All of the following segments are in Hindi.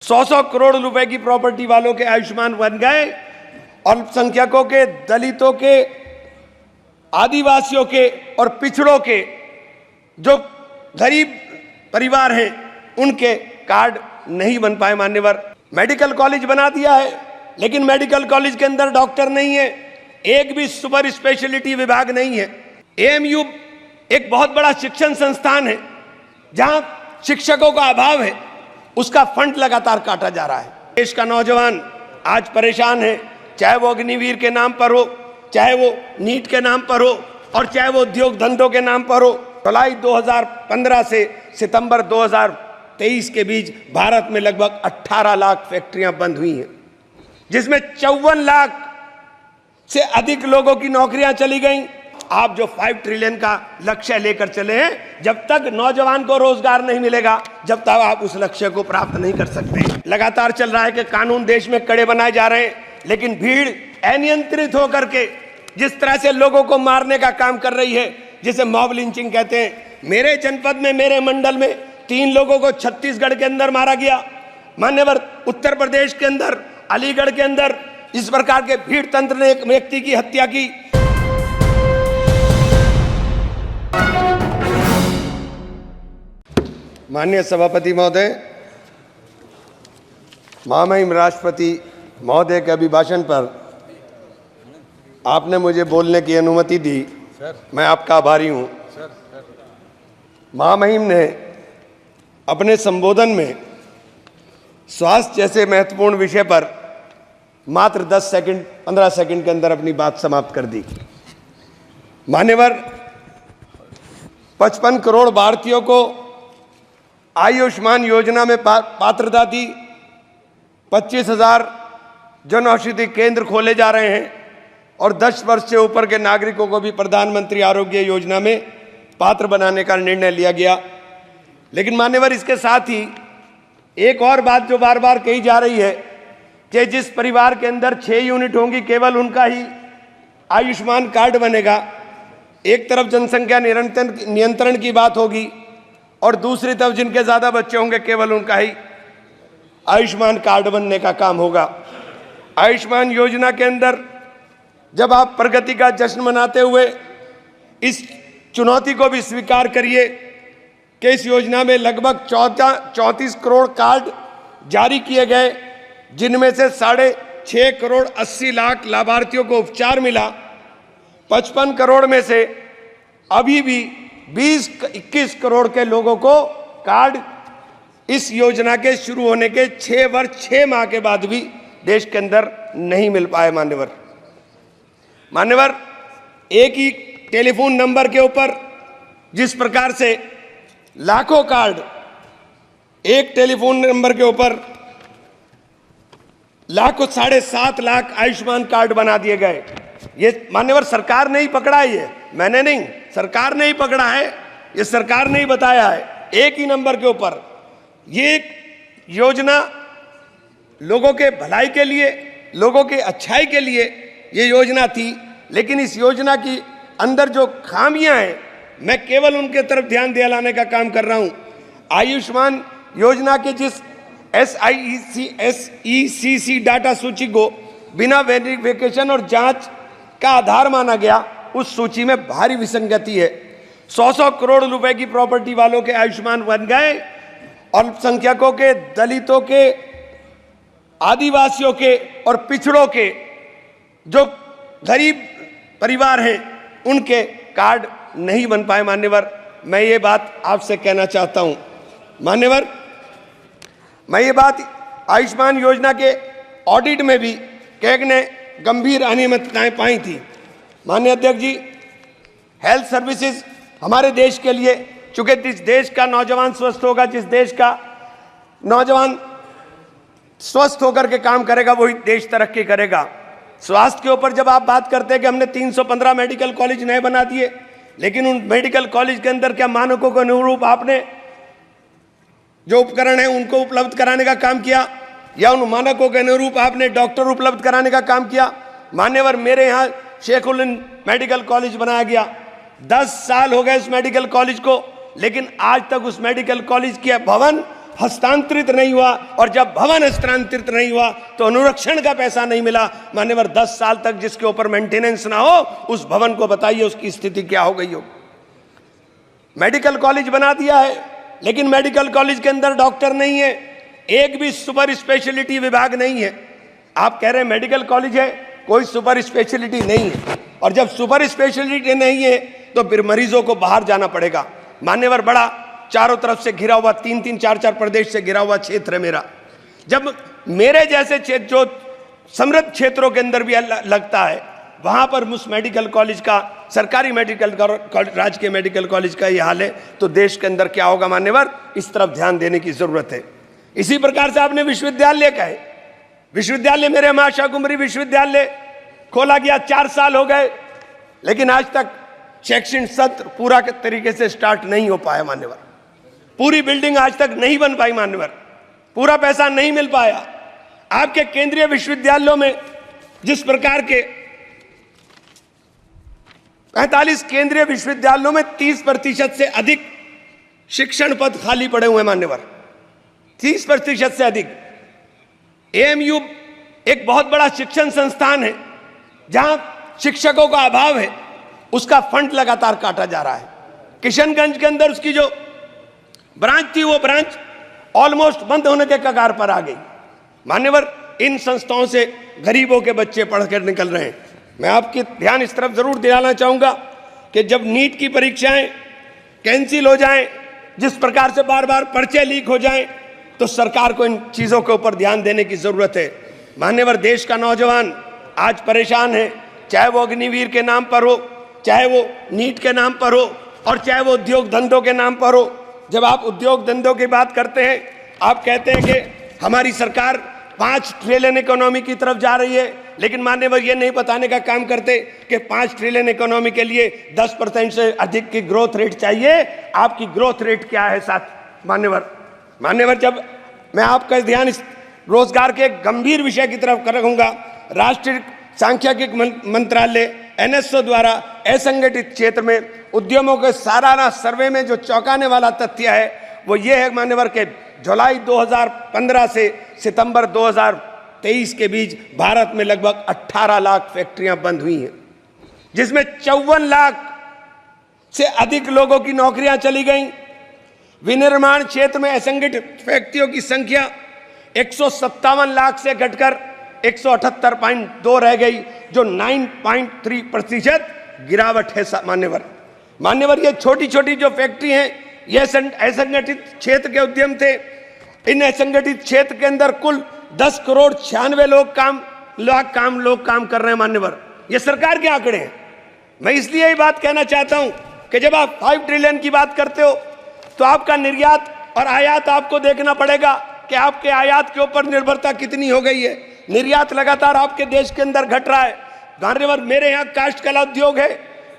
100 करोड़ रुपए की प्रॉपर्टी वालों के आयुष्मान बन गए, अल्पसंख्यकों के, दलितों के, आदिवासियों के और पिछड़ों के जो गरीब परिवार हैं उनके कार्ड नहीं बन पाए। मान्यवर, मेडिकल कॉलेज बना दिया है, लेकिन मेडिकल कॉलेज के अंदर डॉक्टर नहीं है, एक भी सुपर स्पेशलिटी विभाग नहीं है। एएमयू एक बहुत बड़ा शिक्षण संस्थान है, जहां शिक्षकों का अभाव है, उसका फंड लगातार काटा जा रहा है। देश का नौजवान आज परेशान है, चाहे वो अग्निवीर के नाम पर हो, चाहे वो नीट के नाम पर हो और चाहे वो उद्योग धंधों के नाम पर हो। जुलाई 2015 से सितंबर 2023 के बीच भारत में लगभग 18 लाख फैक्ट्रियां बंद हुई हैं, जिसमें 54 लाख से अधिक लोगों की नौकरियां चली गई। आप जो 5 ट्रिलियन का लक्ष्य लेकर चले हैं, जब तक नौजवान को रोजगार नहीं मिलेगा, जब तक आप उस लक्ष्य को प्राप्त नहीं कर सकते। लगातार चल रहा है कि कानून देश में कड़े बनाए जा रहे हैं, लेकिन भीड़ अनियंत्रित होकर के जिस तरह से लोगों को मारने का काम कर रही है, जिसे मॉब लिंचिंग कहते हैं। मेरे जनपद में, मेरे मंडल में 3 लोगों को छत्तीसगढ़ के अंदर मारा गया। मान्यवर, उत्तर प्रदेश के अंदर, अलीगढ़ के अंदर इस प्रकार के भीड़ तंत्र ने एक व्यक्ति की हत्या की। माननीय सभापति महोदय, महामहिम राष्ट्रपति महोदय के अभिभाषण पर आपने मुझे बोलने की अनुमति दी, मैं आपका आभारी हूं। महामहिम ने अपने संबोधन में स्वास्थ्य जैसे महत्वपूर्ण विषय पर मात्र 10 सेकंड 15 सेकंड के अंदर अपनी बात समाप्त कर दी। मान्यवर, 55 करोड़ भारतीयों को आयुष्मान योजना में पात्रता थी। 25,000 जन औषधि केंद्र खोले जा रहे हैं और 10 वर्ष से ऊपर के नागरिकों को भी प्रधानमंत्री आरोग्य योजना में पात्र बनाने का निर्णय लिया गया। लेकिन मान्यवर, इसके साथ ही एक और बात जो बार बार कही जा रही है कि जिस परिवार के अंदर 6 यूनिट होंगी, केवल उनका ही आयुष्मान कार्ड बनेगा। एक तरफ जनसंख्या नियंत्रण की बात होगी और दूसरी तरफ जिनके ज्यादा बच्चे होंगे, केवल उनका ही आयुष्मान कार्ड बनने का काम होगा। आयुष्मान योजना के अंदर जब आप प्रगति का जश्न मनाते हुए इस चुनौती को भी स्वीकार करिए कि इस योजना में लगभग 34 करोड़ कार्ड जारी किए गए, जिनमें से 6.5 करोड़ 80 लाख लाभार्थियों को उपचार मिला। 55 करोड़ में से अभी भी 20-21 करोड़ के लोगों को कार्ड इस योजना के शुरू होने के 6 वर्ष 6 माह के बाद भी देश के अंदर नहीं मिल पाए। मान्यवर, एक ही टेलीफोन नंबर के ऊपर जिस प्रकार से लाखों कार्ड, एक टेलीफोन नंबर के ऊपर लाखों 7.5 लाख आयुष्मान कार्ड बना दिए गए। ये मान्यवर सरकार ने ही पकड़ा है, ये मैंने नहीं, सरकार ने ही पकड़ा है, ये सरकार ने ही बताया है। एक ही नंबर के ऊपर ये एक योजना लोगों के भलाई के लिए, लोगों के अच्छाई के लिए ये योजना थी। लेकिन इस योजना की अंदर जो खामियां हैं, मैं केवल उनके तरफ ध्यान दिलाने का काम कर रहा हूं। आयुष्मान योजना के जिस SECC डाटा सूची को बिना वेरिफिकेशन और जांच का आधार माना गया, उस सूची में भारी विसंगति है। 100 करोड़ रुपए की प्रॉपर्टी वालों के आयुष्मान बन गए, अल्पसंख्यकों के, दलितों के, आदिवासियों के और पिछड़ों के जो गरीब परिवार हैं उनके कार्ड नहीं बन पाए। मान्यवर, मैं ये बात आपसे कहना चाहता हूं। मान्यवर, मैं ये बात आयुष्मान योजना के ऑडिट में भी कैग ने गंभीर अनियमितताएं पाई थी। माननीय अध्यक्ष जी, हेल्थ सर्विसेज हमारे देश के लिए, चूंकि जिस देश का नौजवान स्वस्थ होगा, जिस देश का नौजवान स्वस्थ होकर के काम करेगा, वही देश तरक्की करेगा। स्वास्थ्य के ऊपर जब आप बात करते हैं कि हमने 315 मेडिकल कॉलेज नए बना दिए, लेकिन उन मेडिकल कॉलेज के अंदर क्या मानकों के अनुरूप आपने जो उपकरण है उनको उपलब्ध कराने का काम किया, या उन मानकों के अनुरूप आपने डॉक्टर उपलब्ध कराने का काम किया? मान्यवर, मेरे यहाँ शेखुलिन मेडिकल कॉलेज बनाया गया, 10 साल हो गए उस मेडिकल कॉलेज को, लेकिन आज तक उस मेडिकल कॉलेज के भवन हस्तांतरित नहीं हुआ, और जब भवन हस्तांतरित नहीं हुआ तो अनुरक्षण का पैसा नहीं मिला। मान्यवर 10 साल तक जिसके ऊपर मेंटेनेंस ना हो, उस भवन को बताइए उसकी स्थिति क्या हो गई हो। मेडिकल कॉलेज बना दिया है, लेकिन मेडिकल कॉलेज के अंदर डॉक्टर नहीं है, एक भी सुपर स्पेशलिटी विभाग नहीं है। आप कह रहे हैं मेडिकल कॉलेज है, कोई सुपर स्पेशलिटी नहीं है, और जब सुपर स्पेशलिटी नहीं है तो फिर मरीजों को बाहर जाना पड़ेगा। मान्यवर बड़ा चारों तरफ से घिरा हुआ, 3-3, 4-4 प्रदेश से घिरा हुआ क्षेत्र है मेरा। जब मेरे जैसे क्षेत्र जो समृद्ध क्षेत्रों के अंदर भी लगता है, वहां पर उस मेडिकल कॉलेज का, सरकारी मेडिकल राजकीय मेडिकल कॉलेज का ये हाल है, तो देश के अंदर क्या होगा। मान्यवर इस तरफ ध्यान देने की जरूरत है। इसी प्रकार से आपने विश्वविद्यालय का है, विश्वविद्यालय मेरे मां शाकुंभरी विश्वविद्यालय खोला गया, 4 साल हो गए, लेकिन आज तक शैक्षणिक सत्र पूरा के तरीके से स्टार्ट नहीं हो पाया। मान्यवर पूरी बिल्डिंग आज तक नहीं बन पाई। मान्यवर पूरा पैसा नहीं मिल पाया। आपके केंद्रीय विश्वविद्यालयों में जिस प्रकार के 45 केंद्रीय विश्वविद्यालयों में 30% से अधिक शिक्षण पद खाली पड़े हुए। मान्यवर 30% से अधिक। एएमयू एक बहुत बड़ा शिक्षण संस्थान है, जहां शिक्षकों का अभाव है, उसका फंड लगातार काटा जा रहा है। किशनगंज के अंदर उसकी जो ब्रांच थी, वो ब्रांच ऑलमोस्ट बंद होने के कगार पर आ गई। मान्यवर इन संस्थाओं से गरीबों के बच्चे पढ़कर निकल रहे हैं। मैं आपके ध्यान इस तरफ जरूर दिलाना चाहूंगा कि जब नीट की परीक्षाएं कैंसिल हो जाएं, जिस प्रकार से बार बार पर्चे लीक हो जाएं, तो सरकार को इन चीजों के ऊपर ध्यान देने की जरूरत है। मान्यवर देश का नौजवान आज परेशान है, चाहे वो अग्निवीर के नाम पर हो, चाहे वो नीट के नाम पर हो, और चाहे वो उद्योग धंधों के नाम पर हो। जब आप उद्योग धंधों की बात करते हैं, आप कहते हैं कि हमारी सरकार 5 ट्रिलियन इकोनॉमी की तरफ जा रही है, लेकिन मान्यवर ये नहीं बताने का काम करते कि 5 ट्रिलियन इकोनॉमी के लिए 10% से अधिक की ग्रोथ रेट चाहिए। आपकी ग्रोथ रेट क्या है साथ मान्यवर जब मैं आपका ध्यान इस रोजगार के एक गंभीर विषय की तरफ रखूंगा, राष्ट्रीय सांख्यिकी मंत्रालय एनएसओ द्वारा असंगठित क्षेत्र में उद्यमों के सालाना सर्वे में जो चौंकाने वाला तथ्य है, वो ये है मान्यवर के जुलाई 2015 से सितंबर 2023 के बीच भारत में लगभग 18 लाख फैक्ट्रियां बंद हुई हैं, जिसमें 54 लाख से अधिक लोगों की नौकरियां चली गईं। विनिर्माण क्षेत्र में असंगठित व्यक्तियों की संख्या 157 लाख से घटकर 178.2 रह गई, जो 9.3% गिरावट है। मान्यवर ये छोटी छोटी जो फैक्ट्री हैं, ये असंगठित क्षेत्र के उद्यम थे। इन असंगठित क्षेत्र के अंदर कुल 10 करोड़ 96 लोग काम कर रहे हैं। मान्यवर ये सरकार के आंकड़े हैं। मैं इसलिए ये बात कहना चाहता हूं कि जब आप 5 ट्रिलियन की बात करते हो, तो आपका निर्यात और आयात आपको देखना पड़ेगा कि आपके आयात के ऊपर निर्भरता कितनी हो गई है। निर्यात लगातार आपके देश के अंदर घट रहा है। मान्यवर मेरे यहाँ काष्ठ कला उद्योग है,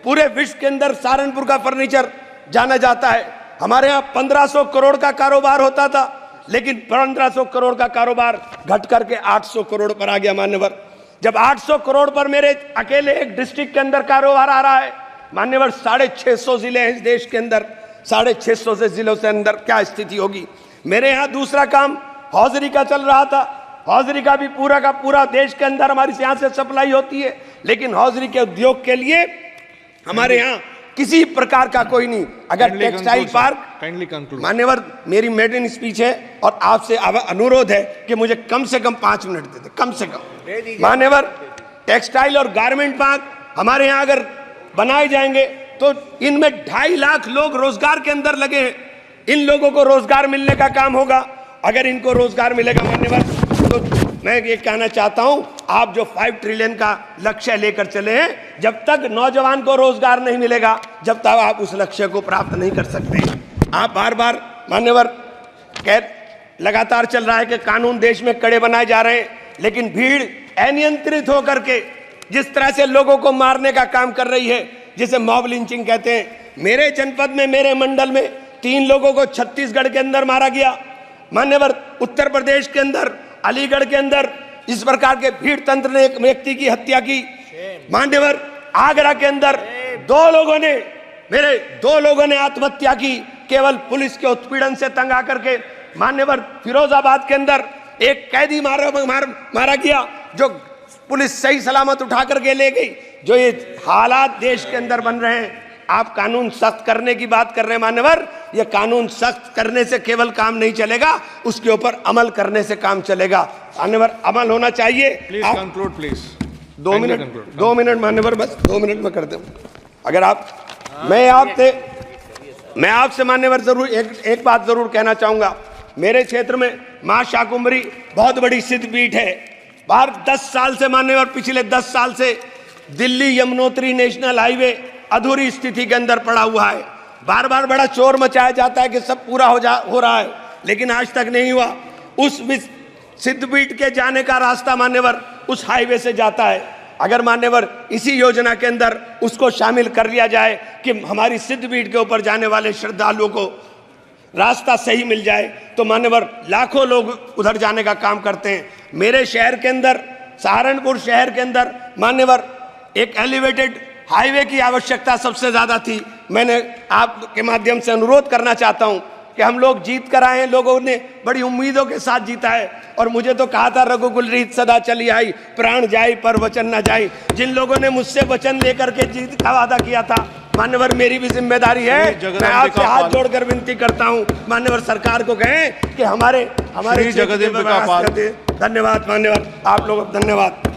पूरे विश्व के अंदर सहारनपुर का फर्नीचर जाना जाता है। हमारे यहाँ 1500 करोड़ का कारोबार होता था, लेकिन 1500 करोड़ का कारोबार घट करके 800 करोड़ पर आ गया। मान्यवर जब 800 करोड़ पर मेरे अकेले एक डिस्ट्रिक्ट के अंदर कारोबार आ रहा है, मान्यवर 650 जिले हैं इस देश के अंदर, 650 से जिलों से अंदर क्या स्थिति होगी। मेरे यहाँ दूसरा काम हौजरी का चल रहा था। हौजरी का भी पूरा का पूरा देश के अंदर हमारी यहाँ से सप्लाई होती है, लेकिन हौजरी के उद्योग के लिए हमारे यहाँ किसी प्रकार का कोई नहीं। अगर टेक्सटाइल पार्क, मान्यवर मेरी मेडन स्पीच है और आपसे अनुरोध है कि मुझे कम से कम 5 मिनट दे दे, कम से कम। मान्यवर टेक्सटाइल और गारमेंट पार्क हमारे यहाँ अगर बनाए जाएंगे तो इनमें 2.5 लाख लोग रोजगार के अंदर लगे हैं। इन लोगों को रोजगार मिलने का काम होगा। अगर इनको रोजगार मिलेगा मान्यवर, तो मैं ये कहना चाहता हूं, आप जो 5 ट्रिलियन का लक्ष्य लेकर चले हैं, जब तक नौजवान को रोजगार नहीं मिलेगा, जब तक आप उस लक्ष्य को प्राप्त नहीं कर सकते। आप बार बार मान्यवर लगातार चल रहा है कि कानून देश में कड़े बनाए जा रहे हैं, लेकिन भीड़ अनियंत्रित होकर के जिस तरह से लोगों को मारने का काम कर रही है, जिसे मॉब लिंचिंग कहते हैं। मेरे जनपद में, मेरे मंडल में 3 लोगों को छत्तीसगढ़ के अंदर मारा गया। मान्यवर उत्तर प्रदेश के अंदर, अलीगढ़ के अंदर इस प्रकार के भीड़ तंत्र ने एक व्यक्ति की हत्या की। मान्यवर आगरा के अंदर 2 लोगों ने आत्महत्या की, केवल पुलिस के उत्पीड़न से तंग आकर के। मान्यवर फिरोजाबाद के अंदर एक कैदी मारा गया, जो पुलिस सही सलामत उठा करके ले गई। जो ये हालात देश के अंदर बन रहे हैं, आप कानून सख्त करने की बात कर रहे हैं मान्यवर, ये कानून सख्त करने से केवल काम नहीं चलेगा, उसके ऊपर अमल करने से काम चलेगा। मान्यवर, अमल होना चाहिए। Please conclude please. 2 मिनट मान्यवर, बस 2 मिनट में करते हूँ। अगर आप मैं आपसे मान्यवर जरूर एक बात जरूर कहना चाहूंगा। मेरे क्षेत्र में मां शाकुंभरी बहुत बड़ी सिद्धपीठ है। बाहर 10 साल से मान्यवर, पिछले 10 साल से दिल्ली यमुनोत्री नेशनल हाईवे अधूरी स्थिति के अंदर पड़ा हुआ है। बार बार बड़ा शोर मचाया जाता है कि सब पूरा हो रहा है, लेकिन आज तक नहीं हुआ। उस सिद्धपीठ के जाने का रास्ता मान्यवर उस हाईवे से जाता है। अगर मान्यवर इसी योजना के अंदर उसको शामिल कर लिया जाए कि हमारी सिद्धपीठ के ऊपर जाने वाले श्रद्धालुओं को रास्ता सही मिल जाए, तो मान्यवर लाखों लोग उधर जाने का काम करते हैं। मेरे शहर के अंदर, सहारनपुर शहर के अंदर मान्यवर एक एलिवेटेड हाईवे की आवश्यकता सबसे ज्यादा थी। मैंने आपके माध्यम से अनुरोध करना चाहता हूं कि हम लोग जीत कर आए हैं, लोगों ने बड़ी उम्मीदों के साथ जीता है। और मुझे तो कहा था रघुकुल रीत सदा चली आई, प्राण जाई पर वचन न जाई। जिन लोगों ने मुझसे वचन लेकर के जीत का वादा किया था मान्यवर, मेरी भी जिम्मेदारी है। मैं आपसे हाथ जोड़कर विनती करता हूं मान्यवर, सरकार को कहें कि हमारे धन्यवाद मान्यवर, आप लोग धन्यवाद।